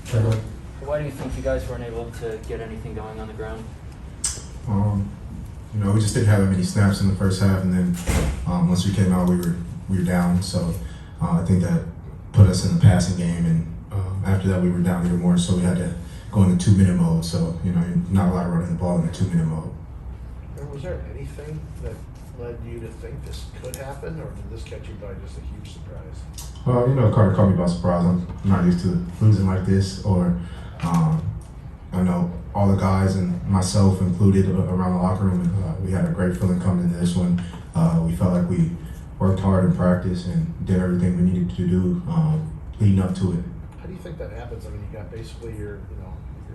Why do you think you guys weren't able to get anything going on the ground? We just didn't have that many snaps in the first half, and then once we came out, we were down. So I think that put us in the passing game, and after that, we were down even more. So we had to go into 2-minute mode. So not a lot of running the ball in the 2-minute mode. And was there anything that led you to think this could happen, or did this catch you by just a huge surprise? Carter caught me by surprise. I'm not used to losing like this, or I know all the guys and myself included around the locker room, and we had a great feeling coming into this one. We felt like we worked hard in practice and did everything we needed to do leading up to it. How do you think that happens? I mean, you got basically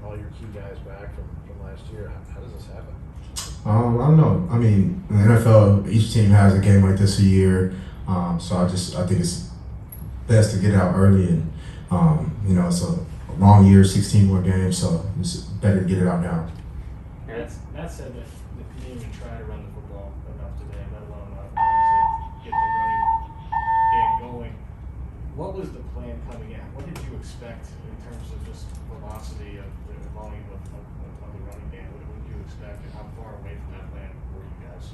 all your key guys back from last year. How does this happen? I don't know. I mean, in the NFL, each team has a game like this a year, so I think it's best to get it out early, and it's a long year, 16 more games, so it's better to get it out now. That said, if the didn't even try to run the football enough today, let alone obviously get the running game going. What was the plan coming in? What did you expect in terms of just velocity of the volume of the running game? What did you expect, and how far away from that plan were you guys?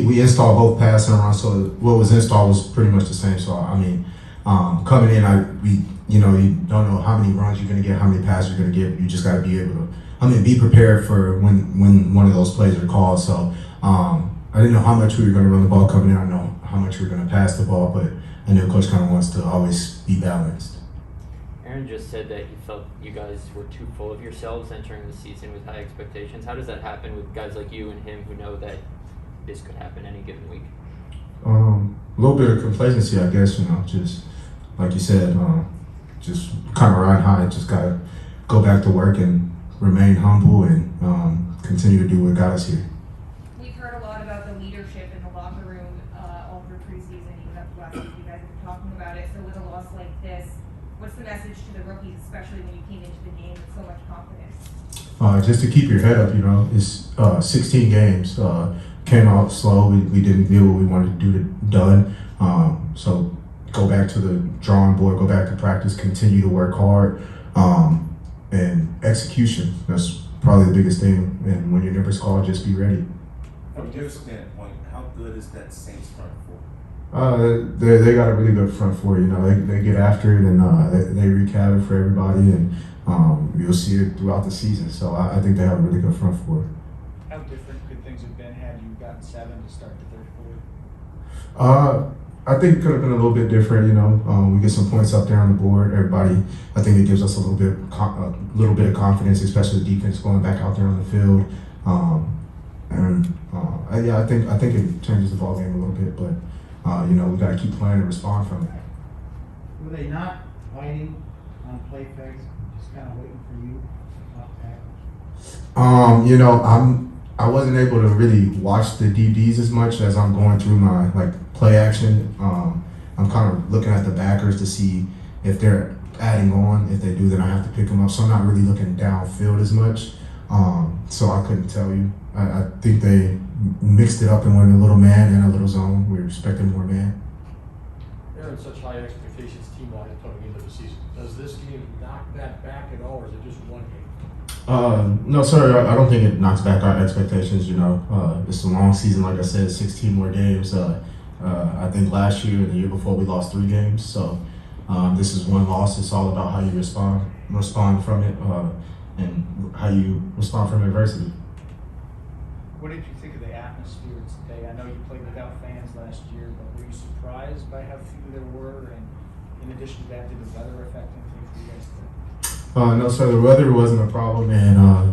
We installed both pass and run, so what was installed was pretty much the same. So I mean, coming in, you don't know how many runs you're gonna get, how many passes you're gonna get. You just gotta be able to, be prepared for when one of those plays are called. So I didn't know how much we were gonna run the ball coming in. I know how much we were gonna pass the ball, but I knew Coach kind of wants to always be balanced. Aaron just said that he felt you guys were too full of yourselves entering the season with high expectations. How does that happen with guys like you and him who know that this could happen any given week? A little bit of complacency, I guess. Just like you said, just kind of ride high. Just gotta go back to work and remain humble and continue to do what got us here. We've heard a lot about the leadership in the locker room all through preseason, even up to last week. You guys have been talking about it. So with a loss like this, what's the message to the rookies, especially when you came into the game with so much confidence? Just to keep your head up. It's 16 games. Came out slow. We didn't do what we wanted to do done. So go back to the drawing board, go back to practice, continue to work hard, and execution. That's probably the biggest thing. And when your number's called, just be ready. From your standpoint, how good is that Saints front four? They got a really good front four. They get after it, and they wreak havoc for everybody, and you'll see it throughout the season. So I think they have a really good front four. How different could things have been had you gotten 7 to start the third quarter? I think it could have been a little bit different. We get some points up there on the board. Everybody, I think it gives us a little bit of confidence, especially the defense going back out there on the field. I think it changes the ball game a little bit, but we got to keep playing and respond from it. Were they not biting on play fakes, just kind of waiting for you to pop tackles? I wasn't able to really watch the DBs as much as I'm going through my play action. I'm kind of looking at the backers to see if they're adding on. If they do, then I have to pick them up. So I'm not really looking downfield as much. So I couldn't tell you. I think they mixed it up and went a little man and a little zone. We were expecting more man. There are such high expectations team-wise coming into the season. Does this game knock that back at all, or is it just one game? No, sir. I don't think it knocks back our expectations. It's a long season, like I said, 16 more games. I think last year and the year before we lost 3 games. So this is one loss. It's all about how you respond from it, and how you respond from adversity. What did you think of the atmosphere today? I know you played without fans last year, but were you surprised by how few there were? And in addition to that, did the weather affect anything for you guys today? No, sir. The weather wasn't a problem, and I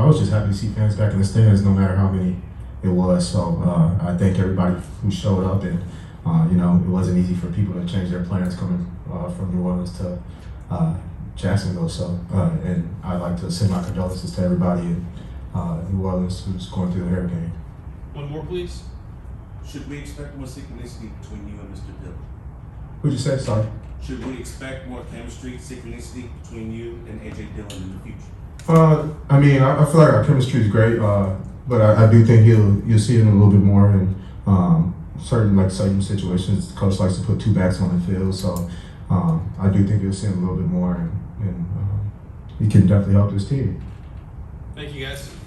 was just happy to see fans back in the stands, no matter how many it was. So I thank everybody who showed up, and it wasn't easy for people to change their plans coming from New Orleans to Jacksonville. So and I'd like to send my condolences to everybody in New Orleans who's going through the hurricane. One more, please. Should we expect more synchronicity between you and Mr. Dillon? Who'd you say? Sorry. Should we expect more chemistry, synchronicity between you and AJ Dillon in the future? I feel like our chemistry is great, but I do think you'll see it a little bit more in certain situations. The coach likes to put 2 backs on the field, so I do think you'll see him a little bit more, and he can definitely help this team. Thank you, guys.